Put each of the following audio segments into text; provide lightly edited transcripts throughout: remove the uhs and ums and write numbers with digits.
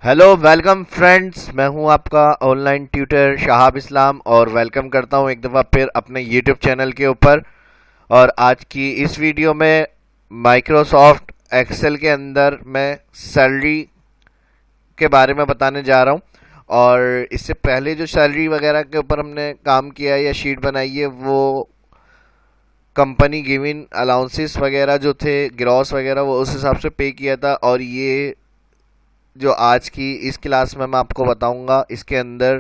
Hello welcome friends, मैं हूं आपका ऑनलाइन ट्यूटर शाहाब इस्लाम और वेलकम करता हूं एक दफ़ा फिर अपने यूट्यूब चैनल के ऊपर। और आज की इस वीडियो में माइक्रोसॉफ्ट एक्सेल के अंदर मैं सैलरी के बारे में बताने जा रहा हूं। और इससे पहले जो सैलरी वगैरह के ऊपर हमने काम किया है या शीट बनाई है वो कंपनी गिवन अलाउंसेस वगैरह जो थे ग्रॉस वगैरह वो उस हिसाब से पे किया था। और ये जो आज की इस क्लास में मैं आपको बताऊंगा इसके अंदर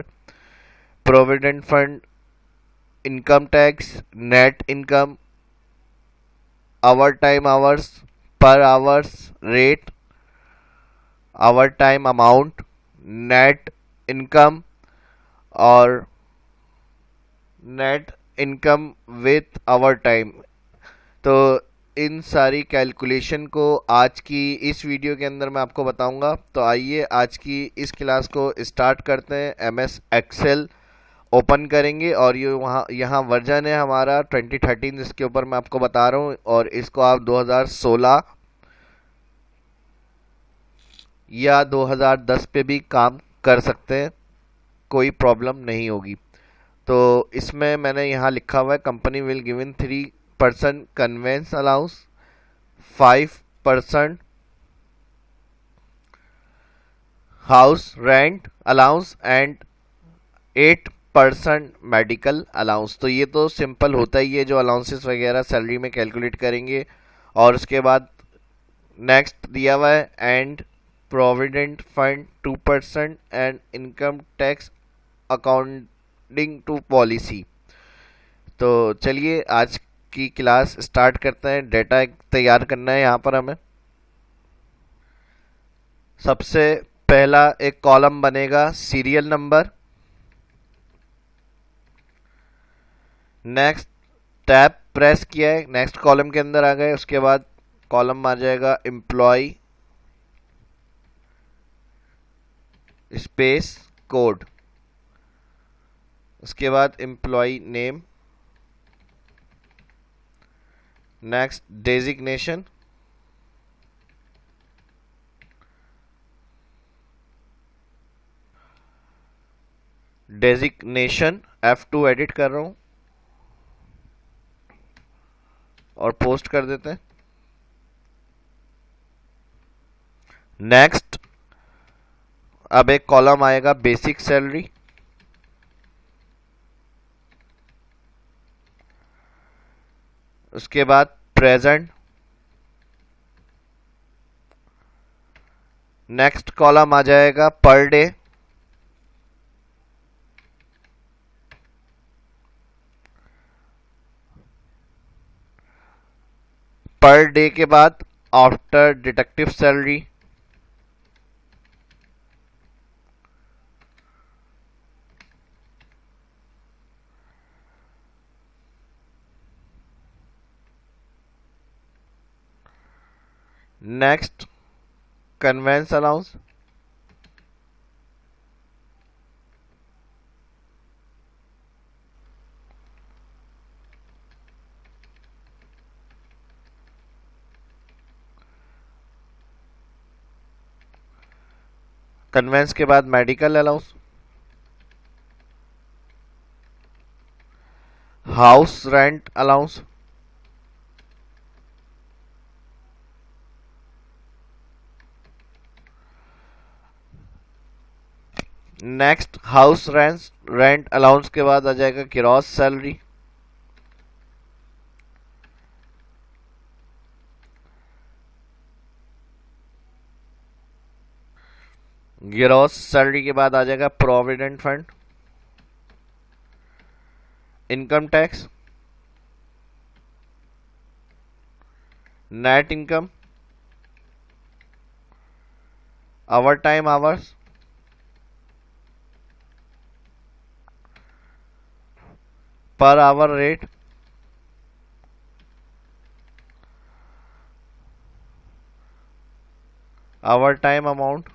provident fund, income tax, net income, our time hours, per hours rate, our time amount, net income और net income with our time. तो इन सारी कैलकुलेशन को आज की इस वीडियो के अंदर मैं आपको बताऊंगा। तो आइए आज की इस क्लास को स्टार्ट करते हैं। एमएस एक्सेल ओपन करेंगे और ये वहाँ यहाँ वर्जन है हमारा 2013 जिसके ऊपर मैं आपको बता रहा हूँ। और इसको आप 2016 या 2010 पे भी काम कर सकते हैं, कोई प्रॉब्लम नहीं होगी। तो इसमें मैंने यहाँ लिखा हुआ है company will given 3% convince allowance, 5% house rent allowance and 8% medical allowance. तो ये तो सिंपल होता ही है जो अलाउंसेस वगैरह सैलरी में कैलकुलेट करेंगे। और उसके बाद नेक्स्ट दिया हुआ है and provident fund 2% and income tax according to policy. तो चलिए आज की क्लास स्टार्ट करते हैं। डेटा तैयार करना है यहाँ पर हमें। सबसे पहला एक कॉलम बनेगा serial number. Next tab press किया है, नेक्स्ट कॉलम के अंदर आ गए। उसके बाद कॉलम आ जाएगा एम्प्लॉय स्पेस कोड। उसके बाद employ name, next designation, designation F2 edit कर रहा हूं और पोस्ट कर देते हैं। नेक्स्ट अब एक कॉलम आएगा बेसिक सैलरी। उसके बाद प्रेजेंट। नेक्स्ट कॉलम आ जाएगा पर डे। पर डे के बाद after deductive salary. Next conveyance allowance. Conveyance के बाद medical allowance, house rent allowance, next house rent allowance के बाद आ जाएगा ग्रॉस सैलरी। ग्रॉस सैलरी के बाद आ जाएगा provident fund, income tax, net income, our time hours, per hour rate, our time amount,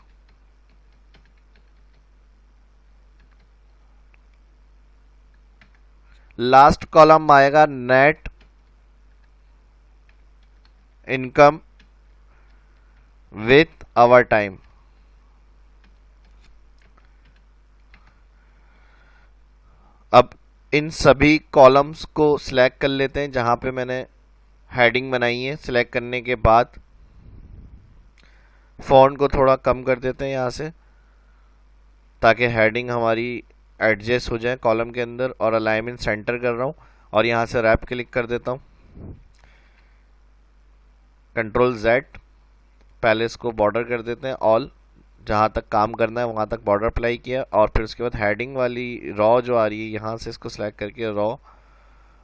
last column आएगा net income with our time. अब इन सभी कॉलम्स को सिलेक्ट कर लेते हैं जहां पे मैंने हेडिंग बनाई है। सिलेक्ट करने के बाद फॉन्ट को थोड़ा कम कर देते हैं यहाँ से, ताकि हेडिंग हमारी एडजस्ट हो जाए कॉलम के अंदर। और अलाइनमेंट सेंटर कर रहा हूँ और यहाँ से रैप क्लिक कर देता हूँ। कंट्रोल Z, पहले इसको बॉर्डर कर देते हैं ऑल, जहाँ तक काम करना है वहाँ तक बॉर्डर अप्लाई किया। और फिर उसके बाद हेडिंग वाली रॉ जो आ रही है यहाँ से इसको सिलेक्ट करके रॉ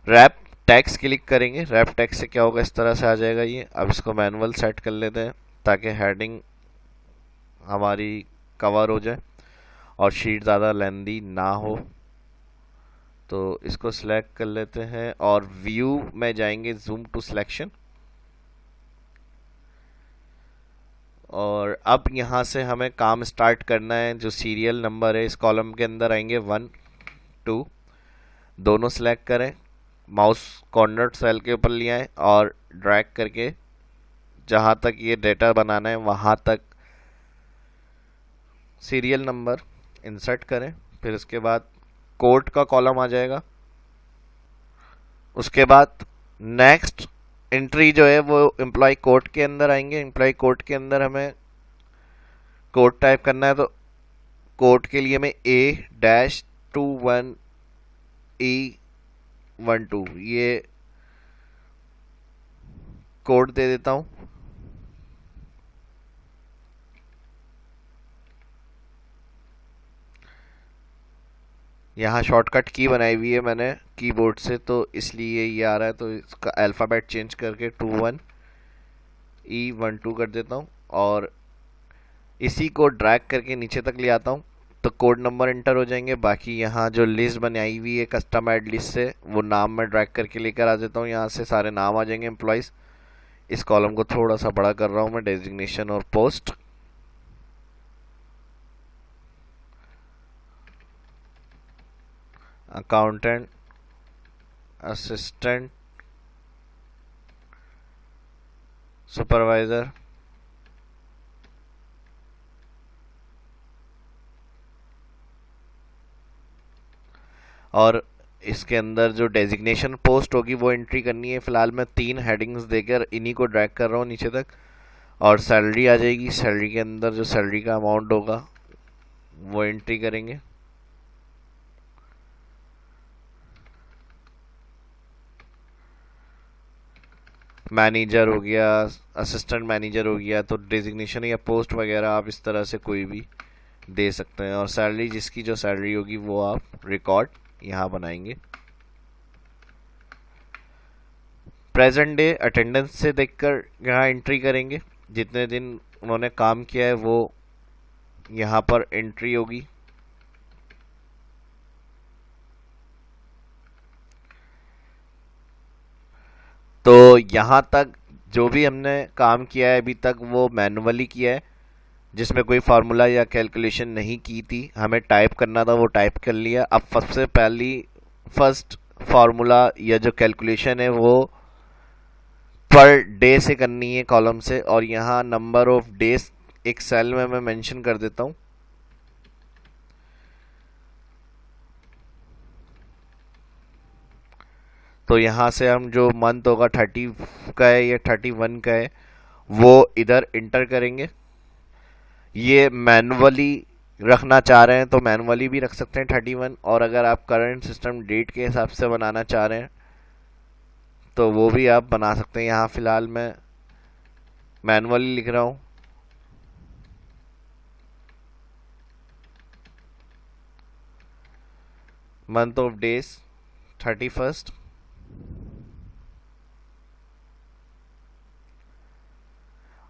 रैप टेक्स्ट क्लिक करेंगे। रैप टेक्स्ट से क्या होगा, इस तरह से आ जाएगा ये। अब इसको मैनुअल सेट कर लेते हैं ताकि हेडिंग हमारी कवर हो जाए और शीट ज़्यादा लेंदी ना हो। तो इसको सिलेक्ट कर लेते हैं और व्यू में जाएंगे, जूम टू सिलेक्शन। और अब यहाँ से हमें काम स्टार्ट करना है। जो सीरियल नंबर है इस कॉलम के अंदर आएंगे 1 2, दोनों सिलेक्ट करें, माउस कॉर्नर सेल के ऊपर लिया है और ड्रैग करके जहाँ तक ये डेटा बनाना है वहाँ तक सीरियल नंबर इंसर्ट करें। फिर उसके बाद कोड का कॉलम आ जाएगा। उसके बाद नेक्स्ट एंट्री जो है वो एम्प्लॉय कोड के अंदर आएंगे। एम्प्लॉय कोड के अंदर हमें कोड टाइप करना है, तो कोड के लिए मैं A-21E12 ये कोड दे देता हूँ। यहाँ शॉर्टकट की बनाई हुई है मैंने कीबोर्ड से, तो इसलिए ये आ रहा है। तो इसका अल्फ़ाबेट चेंज करके 21E12 कर देता हूँ और इसी को ड्रैग करके नीचे तक ले आता हूँ, तो कोड नंबर एंटर हो जाएंगे। बाकी यहाँ जो लिस्ट बनाई हुई है कस्टम ऐड लिस्ट से, वो नाम मैं ड्रैग करके लेकर आ जाता हूँ। यहाँ से सारे नाम आ जाएंगे एम्प्लॉयज़। इस कॉलम को थोड़ा सा बड़ा कर रहा हूँ मैं, डेजिग्नेशन और पोस्ट। अकाउंटेंट, असिस्टेंट, सुपरवाइज़र, और इसके अंदर जो डेजिग्नेशन पोस्ट होगी वो एंट्री करनी है। फिलहाल मैं 3 हेडिंग्स देकर इन्हीं को ड्रैग कर रहा हूँ नीचे तक। और सैलरी आ जाएगी, सैलरी के अंदर जो सैलरी का अमाउंट होगा वो एंट्री करेंगे। मैनेजर हो गया, असिस्टेंट मैनेजर हो गया, तो डेजिग्नेशन या पोस्ट वगैरह आप इस तरह से कोई भी दे सकते हैं। और सैलरी, जिसकी जो सैलरी होगी वो आप रिकॉर्ड यहाँ बनाएंगे। प्रेजेंट डे अटेंडेंस से देखकर यहाँ एंट्री करेंगे। जितने दिन उन्होंने काम किया है वो यहाँ पर एंट्री होगी। तो यहाँ तक जो भी हमने काम किया है अभी तक वो मैनुअली किया है, जिसमें कोई फार्मूला या कैलकुलेशन नहीं की थी, हमें टाइप करना था वो टाइप कर लिया। अब सबसे पहली फर्स्ट फार्मूला या जो कैलकुलेशन है वो पर डे से करनी है कॉलम से, और यहाँ नंबर ऑफ डेज एक सेल में मैं मेंशन कर देता हूँ। तो यहाँ से हम जो मंथ होगा 30 का है या 31 का है वो इधर इंटर करेंगे। ये मैनुअली रखना चाह रहे हैं तो मैनुअली भी रख सकते हैं 31, और अगर आप करंट सिस्टम डेट के हिसाब से बनाना चाह रहे हैं तो वो भी आप बना सकते हैं। यहाँ फिलहाल मैं मैनुअली लिख रहा हूँ। Month of days 31।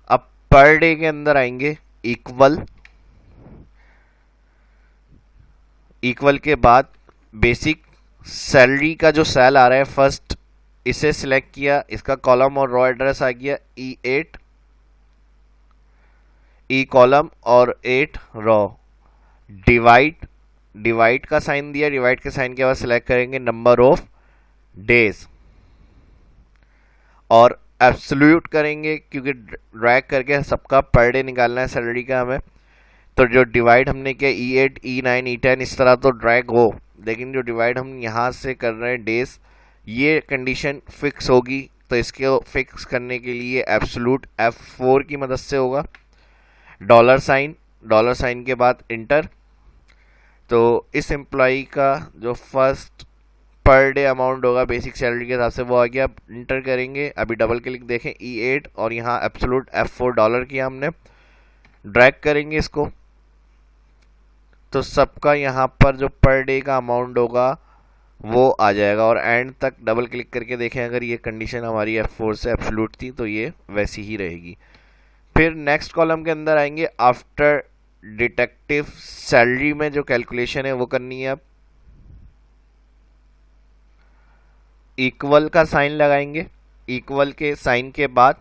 अब पर डे के अंदर आएंगे इक्वल के बाद बेसिक सैलरी का जो सेल आ रहा है फर्स्ट, इसे सिलेक्ट किया, इसका कॉलम और रॉ एड्रेस आ गया E8 ई कॉलम और 8 रॉ। डिवाइड का साइन दिया, डिवाइड के साइन के बाद सिलेक्ट करेंगे नंबर ऑफ डेज और एब्सोल्यूट करेंगे, क्योंकि ड्रैग करके सबका पर डे निकालना है सैलरी का हमें। तो जो डिवाइड हमने किया E8 E9 E10 इस तरह तो ड्रैग हो, लेकिन जो डिवाइड हम यहाँ से कर रहे हैं डेज, ये कंडीशन फिक्स होगी। तो इसको फिक्स करने के लिए एब्सोल्यूट F4 की मदद से होगा। डॉलर साइन के बाद इंटर। तो इस एम्प्लॉई का जो फर्स्ट पर डे अमाउंट होगा बेसिक सैलरी के हिसाब से वो आ गया। अब इंटर करेंगे, अभी डबल क्लिक देखें E8 और यहाँ एब्सोल्यूट F4 डॉलर किया हमने। ड्रैग करेंगे इसको, तो सबका यहाँ पर जो पर डे का अमाउंट होगा वो आ जाएगा। और एंड तक डबल क्लिक करके देखें, अगर ये कंडीशन हमारी F4 से एब्सोल्यूट थी तो ये वैसी ही रहेगी। फिर नेक्स्ट कॉलम के अंदर आएंगे, आफ्टर डिटेक्टिव सैलरी में जो कैलकुलेशन है वो करनी है। अब इक्वल का साइन लगाएंगे, इक्वल के साइन के बाद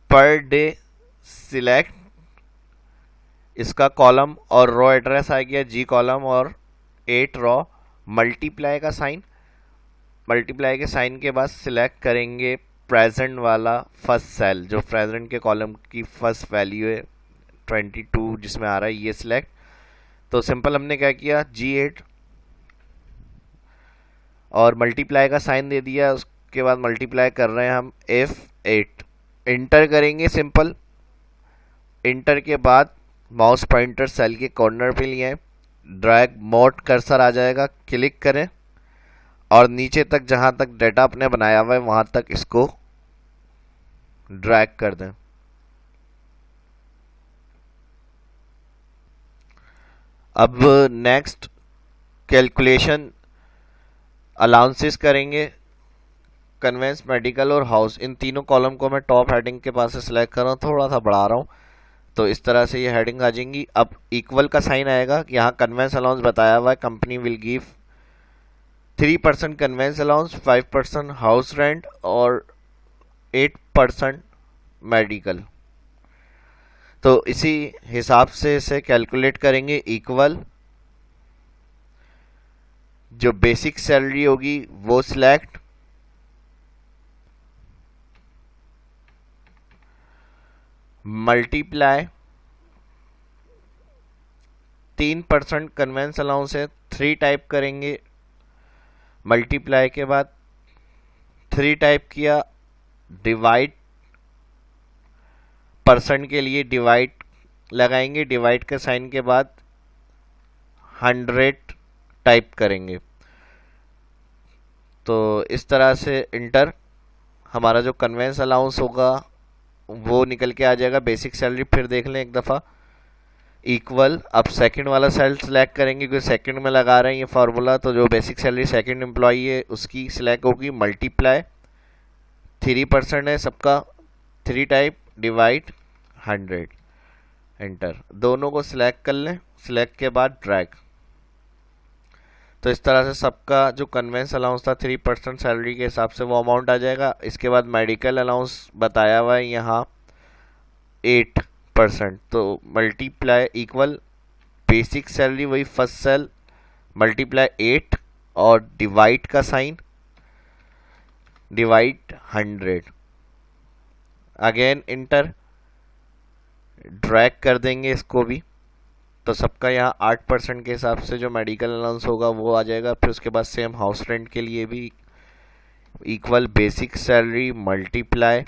पर डे सिलेक्ट, इसका कॉलम और रो एड्रेस आ गया G कॉलम और 8 रो। मल्टीप्लाई का साइन, मल्टीप्लाई के साइन के बाद सिलेक्ट करेंगे प्रेजेंट वाला फर्स्ट सेल, जो प्रेजेंट के कॉलम की फर्स्ट वैल्यू है 22 जिसमें आ रहा है, ये सिलेक्ट। तो सिंपल हमने क्या किया, G8 और मल्टीप्लाई का साइन दे दिया, उसके बाद मल्टीप्लाई कर रहे हैं हम F8। इंटर करेंगे सिंपल। इंटर के बाद माउस पॉइंटर सेल के कॉर्नर पे लिए, ड्रैग मोड कर्सर आ जाएगा, क्लिक करें और नीचे तक जहां तक डेटा आपने बनाया हुआ है वहां तक इसको ड्रैग कर दें। अब नेक्स्ट कैलकुलेशन अलाउंसेस करेंगे। कन्वेंस, मेडिकल और हाउस, इन तीनों कॉलम को मैं टॉप हेडिंग के पास से सिलेक्ट कर रहा हूँ, थोड़ा सा बढ़ा रहा हूँ, तो इस तरह से ये हेडिंग आ जाएंगी। अब इक्वल का साइन आएगा कि यहाँ कन्वेंस अलाउंस बताया हुआ है, company will give 3% convince allowance, 5% house rent और 8% मेडिकल। तो इसी हिसाब से इसे कैलकुलेट करेंगे। इक्वल, जो बेसिक सैलरी होगी वो सिलेक्ट, मल्टीप्लाई 3% कन्वेंस अलाउंस है, 3 टाइप करेंगे। मल्टीप्लाई के बाद 3 टाइप किया, डिवाइड, परसेंट के लिए डिवाइड लगाएंगे, डिवाइड के साइन के बाद 100 टाइप करेंगे। तो इस तरह से इंटर, हमारा जो कन्वेंस अलाउंस होगा वो निकल के आ जाएगा। बेसिक सैलरी फिर देख लें एक दफ़ा। इक्वल, अब सेकंड वाला सेल सिलेक्ट करेंगे क्योंकि सेकंड में लगा रहे हैं ये फार्मूला, तो जो बेसिक सैलरी सेकंड एम्प्लॉई है उसकी सिलेक्ट होगी। मल्टीप्लाई 3% है सबका, 3 टाइप, डिवाइड 100, एंटर। दोनों को सिलेक्ट कर लें, सिलेक्ट के बाद ड्रैग। तो इस तरह से सबका जो कन्वेंस अलाउंस था 3% सैलरी के हिसाब से वो अमाउंट आ जाएगा। इसके बाद मेडिकल अलाउंस बताया हुआ है यहाँ 8%, तो मल्टीप्लाई इक्वल बेसिक सैलरी वही फर्स्ट सेल, मल्टीप्लाई 8 और डिवाइड का sign, divide 100, again enter, drag कर देंगे इसको भी। तो सबका यहाँ 8% के हिसाब से जो मेडिकल अलाउंस होगा वो आ जाएगा। फिर उसके बाद सेम हाउस रेंट के लिए भी equal basic salary multiply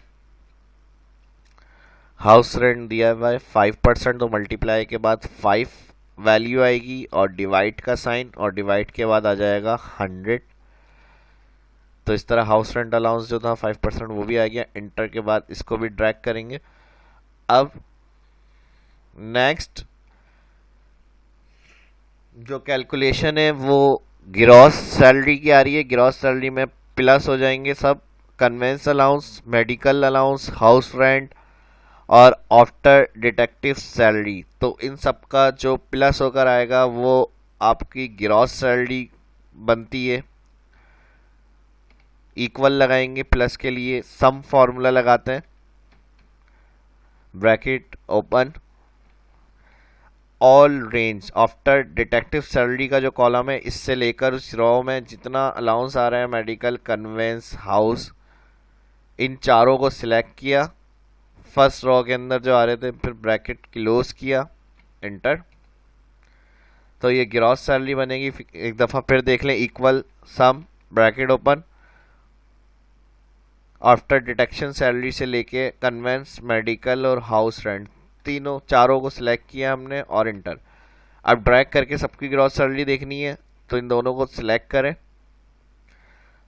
house rent दिया हुआ है 5%, तो मल्टीप्लाई के बाद 5 वैल्यू आएगी और डिवाइड का साइन, और डिवाइड के बाद आ जाएगा 100। तो इस तरह हाउस रेंट अलाउंस जो था 5% वो भी आ गया। इंटर के बाद इसको भी ड्रैग करेंगे। अब नेक्स्ट जो कैलकुलेशन है वो ग्रॉस सैलरी की आ रही है। ग्रॉस सैलरी में प्लस हो जाएंगे सब, convince allowance, medical allowance, house rent और आफ्टर डिटेक्टिव सैलरी। तो इन सब का जो प्लस होकर आएगा वो आपकी ग्रॉस सैलरी बनती है। इक्वल लगाएंगे प्लस के लिए, सम फॉर्मूला लगाते हैं, bracket open, all range after detective salary का जो कॉलम है इससे लेकर उस रो में जितना अलाउंस आ रहा है, मेडिकल, कन्वेंस, हाउस, इन चारों को सिलेक्ट किया, फर्स्ट रो के अंदर जो आ रहे थे, फिर ब्रैकेट क्लोज किया, एंटर। तो ये ग्रॉस सैलरी बनेगी। एक दफ़ा फिर देख लें, इक्वल सम bracket open, after deduction salary से लेके कन्वेंस, मेडिकल और हाउस रेंट, तीनों चारों को सिलेक्ट किया हमने और इंटर। अब ड्रैग करके सबकी ग्रॉस सैलरी देखनी है तो इन दोनों को सिलेक्ट करें,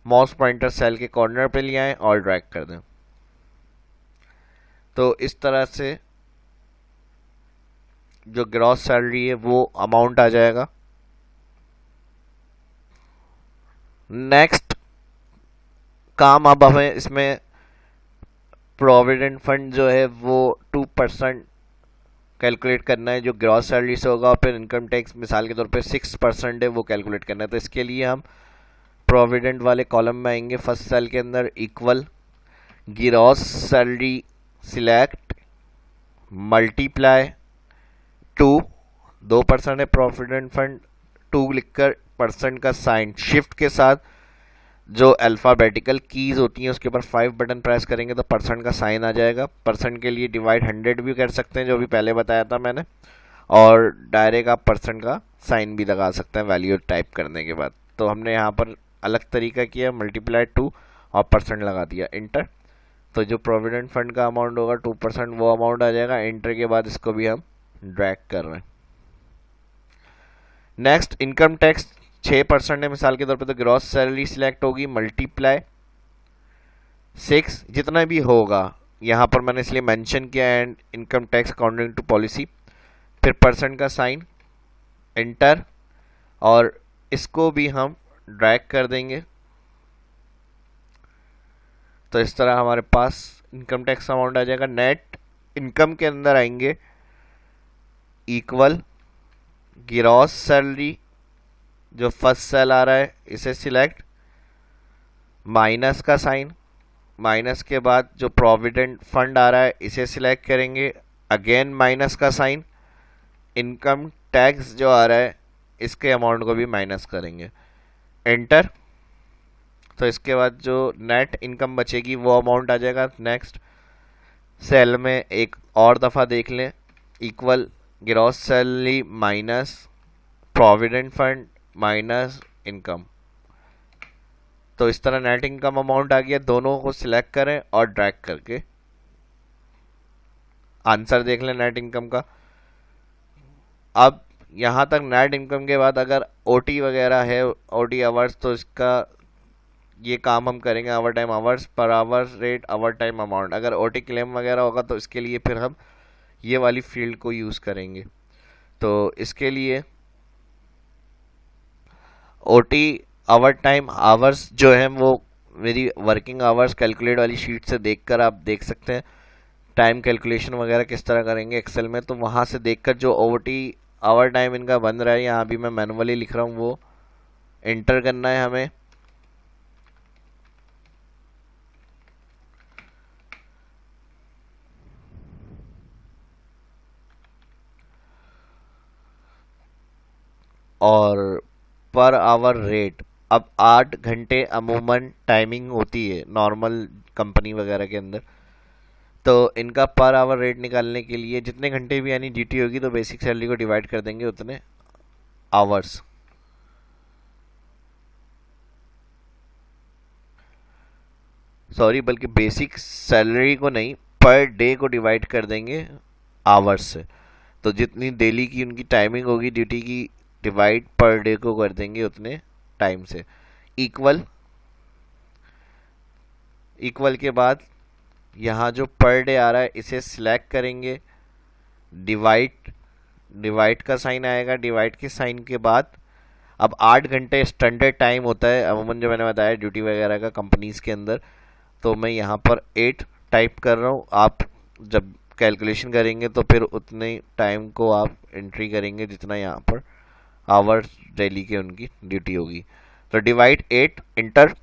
माउस पॉइंटर सेल के कॉर्नर पे ले आएं और ड्रैग कर दें। तो इस तरह से जो ग्रॉस सैलरी है वो अमाउंट आ जाएगा। नेक्स्ट काम अब हमें इसमें प्रोविडेंट फंड जो है वो 2% कैलकुलेट करना है जो ग्रॉस सैलरी से होगा, और फिर इनकम टैक्स मिसाल के तौर पे 6% है वो कैलकुलेट करना है। तो इसके लिए हम प्रोविडेंट वाले कॉलम में आएंगे, फर्स्ट सेल के अंदर equal gross salary select multiply 2% है प्रोविडेंट फंड, 2 लिखकर परसेंट का साइन शिफ्ट के साथ जो अल्फ़ाबेटिकल कीज़ होती हैं उसके ऊपर 5 बटन प्रेस करेंगे तो परसेंट का साइन आ जाएगा। परसेंट के लिए डिवाइड 100 भी कर सकते हैं जो भी पहले बताया था मैंने, और डायरेक्ट आप परसेंट का साइन भी लगा सकते हैं वैल्यू टाइप करने के बाद। तो हमने यहाँ पर अलग तरीका किया, मल्टीप्लाई 2 और परसेंट लगा दिया, इंटर। तो जो प्रोविडेंट फंड का अमाउंट होगा 2% वो अमाउंट आ जाएगा। इंटर के बाद इसको भी हम ड्रैग कर रहे हैं। नेक्स्ट इनकम टैक्स 6% है मिसाल के तौर पे, तो ग्रॉस सैलरी सिलेक्ट होगी मल्टीप्लाई 6 जितना भी होगा, यहाँ पर मैंने इसलिए मेंशन किया, and income tax according to policy, फिर परसेंट का साइन, इंटर, और इसको भी हम ड्रैग कर देंगे। तो इस तरह हमारे पास इनकम टैक्स अमाउंट आ जाएगा। नेट इनकम के अंदर आएंगे इक्वल ग्रॉस सैलरी, जो फर्स्ट सेल आ रहा है इसे सिलेक्ट, माइनस का साइन, माइनस के बाद जो प्रोविडेंट फंड आ रहा है इसे सिलेक्ट करेंगे, अगेन माइनस का साइन, इनकम टैक्स जो आ रहा है इसके अमाउंट को भी माइनस करेंगे, एंटर। तो इसके बाद जो नेट इनकम बचेगी वो अमाउंट आ जाएगा। नेक्स्ट सेल में एक और दफ़ा देख लें, equal gross salary minus provident fund minus income. तो इस तरह नेट इनकम अमाउंट आ गया। दोनों को सिलेक्ट करें और ड्रैग करके आंसर देख लें नेट इनकम का। अब यहाँ तक नेट इनकम के बाद अगर ओटी वगैरह है, ओटी आवर्स, तो इसका ये काम हम करेंगे over time hours, per hour rate, our time amount. अगर ओटी क्लेम वगैरह होगा तो इसके लिए फिर हम ये वाली फील्ड को यूज़ करेंगे। तो इसके लिए ओटी आवर टाइम आवर्स जो है वो मेरी वर्किंग आवर्स कैलकुलेट वाली शीट से देखकर आप देख सकते हैं। टाइम कैलकुलेशन वगैरह किस तरह करेंगे एक्सेल में, तो वहाँ से देखकर जो ओटी आवर टाइम इनका बन रहा है, यहाँ भी मैं मैनुअली लिख रहा हूँ, वो एंटर करना है हमें। और पर आवर रेट, अब 8 घंटे अमूमन टाइमिंग होती है नॉर्मल कंपनी वगैरह के अंदर, तो इनका पर आवर रेट निकालने के लिए जितने घंटे भी यानी ड्यूटी होगी तो बेसिक सैलरी को डिवाइड कर देंगे उतने आवर्स। सॉरी, बल्कि बेसिक सैलरी को नहीं, पर डे को डिवाइड कर देंगे आवर्स से। तो जितनी डेली की उनकी टाइमिंग होगी ड्यूटी की, डिवाइड पर डे को कर देंगे उतने टाइम से। इक्वल, इक्वल के बाद यहाँ जो पर डे आ रहा है इसे सिलेक्ट करेंगे, डिवाइड, डिवाइड का साइन आएगा, डिवाइड के साइन के बाद अब 8 घंटे स्टैंडर्ड टाइम होता है अमूमन जो मैंने बताया ड्यूटी वगैरह का कंपनीज के अंदर, तो मैं यहाँ पर 8 टाइप कर रहा हूँ। आप जब कैलकुलेशन करेंगे तो फिर उतने टाइम को आप एंट्री करेंगे जितना यहाँ पर आवर्स डेली के उनकी ड्यूटी होगी। तो डिवाइड 8, इंटर,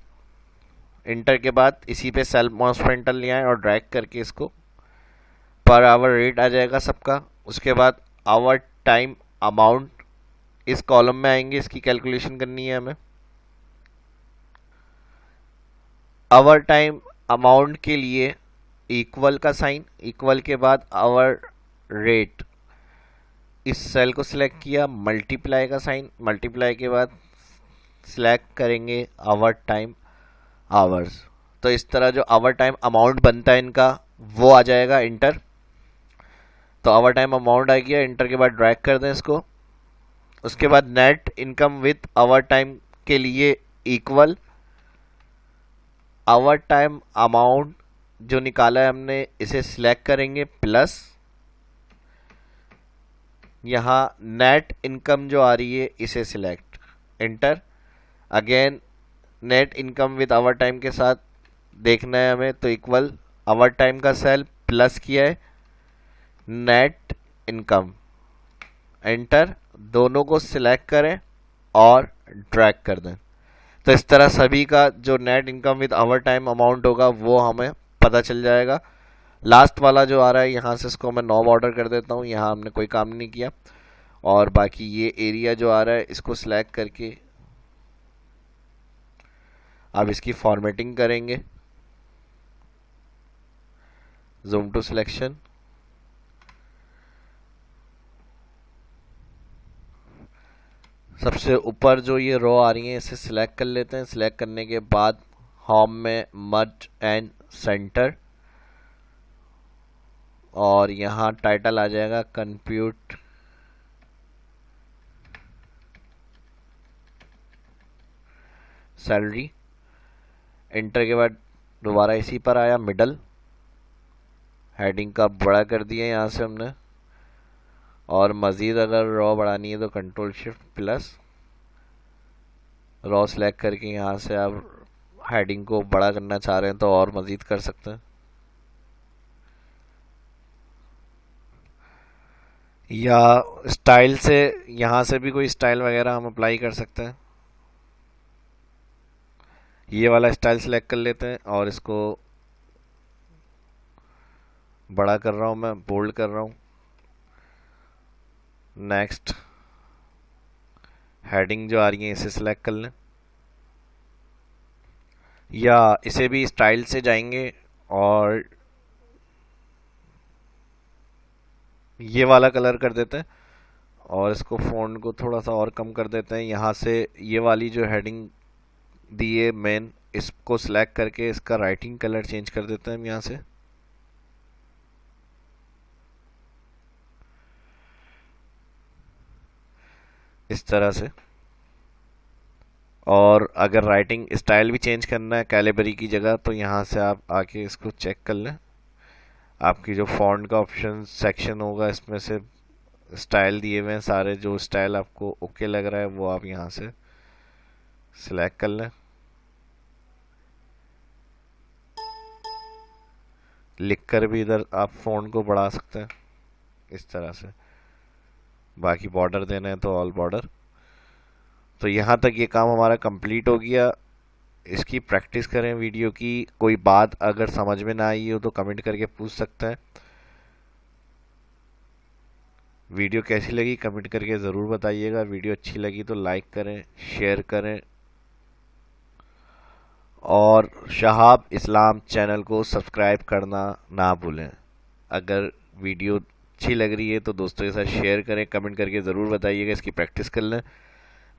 इंटर के बाद इसी पे सेल माउस पॉइंटर ले आए और ड्रैग करके इसको पर आवर रेट आ जाएगा सबका। उसके बाद आवर टाइम अमाउंट इस कॉलम में आएंगे, इसकी कैलकुलेशन करनी है हमें। आवर टाइम अमाउंट के लिए इक्वल का साइन, इक्वल के बाद आवर रेट, इस सेल को सिलेक्ट किया, मल्टीप्लाई का साइन, मल्टीप्लाई के बाद सिलेक्ट करेंगे आवर टाइम आवर्स। तो इस तरह जो आवर टाइम अमाउंट बनता है इनका वो आ जाएगा, इंटर। तो आवर टाइम अमाउंट आ गया, इंटर के बाद ड्रैग कर दें इसको। उसके बाद net income with our time के लिए इक्वल आवर टाइम अमाउंट जो निकाला है हमने इसे सिलेक्ट करेंगे, प्लस यहाँ नेट इनकम जो आ रही है इसे select, enter. Again net income with over time के साथ देखना है हमें, तो इक्वल आवर टाइम का सेल प्लस किया है नेट इनकम, एंटर। दोनों को सिलेक्ट करें और ड्रैग कर दें। तो इस तरह सभी का जो net income with over time amount होगा वो हमें पता चल जाएगा। लास्ट वाला जो आ रहा है यहाँ से इसको मैं नो बॉर्डर कर देता हूँ, यहाँ हमने कोई काम नहीं किया। और बाकी ये एरिया जो आ रहा है इसको सिलेक्ट करके अब इसकी फॉर्मेटिंग करेंगे, जूम टू सिलेक्शन। सबसे ऊपर जो ये रो आ रही है इसे सिलेक्ट कर लेते हैं। सिलेक्ट करने के बाद होम में मर्ज एंड सेंटर, और यहाँ टाइटल आ जाएगा कंप्यूट सैलरी। एंटर के बाद दोबारा इसी पर आया, मिडल हेडिंग का बड़ा कर दिया यहाँ से हमने। और मज़ीद अगर रॉ बढ़ानी है तो control shift plus raw select करके यहाँ से आप हेडिंग को बड़ा करना चाह रहे हैं तो और मज़ीद कर सकते हैं, या स्टाइल से यहाँ से भी कोई स्टाइल वगैरह हम अप्लाई कर सकते हैं। ये वाला स्टाइल सेलेक्ट कर लेते हैं और इसको बड़ा कर रहा हूँ, मैं बोल्ड कर रहा हूँ। नेक्स्ट हेडिंग जो आ रही है इसे सिलेक्ट कर लें, या इसे भी स्टाइल से जाएंगे और ये वाला कलर कर देते हैं और इसको फ़ॉन्ट को थोड़ा सा और कम कर देते हैं। यहाँ से ये वाली जो हेडिंग दी है मेन, इसको सिलेक्ट करके इसका राइटिंग कलर चेंज कर देते हैं हम यहाँ से। इस तरह से। और अगर राइटिंग स्टाइल भी चेंज करना है कैलिबरी की जगह तो यहाँ से आप आके इसको चेक कर लें। आपकी जो फॉन्ट का ऑप्शन सेक्शन होगा इसमें से स्टाइल दिए हुए हैं सारे, जो स्टाइल आपको ओके लग रहा है वो आप यहाँ से सिलेक्ट कर लें। लिखकर भी इधर आप फॉन्ट को बढ़ा सकते हैं इस तरह से। बाकी बॉर्डर देना है तो ऑल बॉर्डर। तो यहाँ तक ये काम हमारा कंप्लीट हो गया। इसकी प्रैक्टिस करें वीडियो की। कोई बात अगर समझ में ना आई हो तो कमेंट करके पूछ सकते हैं। वीडियो कैसी लगी कमेंट करके ज़रूर बताइएगा। वीडियो अच्छी लगी तो लाइक करें, शेयर करें और शहाब इस्लाम चैनल को सब्सक्राइब करना ना भूलें। अगर वीडियो अच्छी लग रही है तो दोस्तों के साथ शेयर करें, कमेंट करके ज़रूर बताइएगा। इसकी प्रैक्टिस कर लें।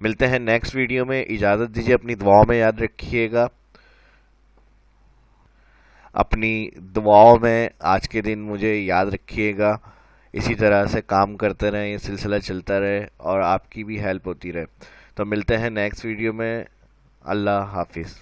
मिलते हैं नेक्स्ट वीडियो में। इजाज़त दीजिए, अपनी दुआओं में याद रखिएगा। अपनी दुआओं में आज के दिन मुझे याद रखिएगा। इसी तरह से काम करते रहें, ये सिलसिला चलता रहे और आपकी भी हेल्प होती रहे। तो मिलते हैं नेक्स्ट वीडियो में। अल्लाह हाफिज़।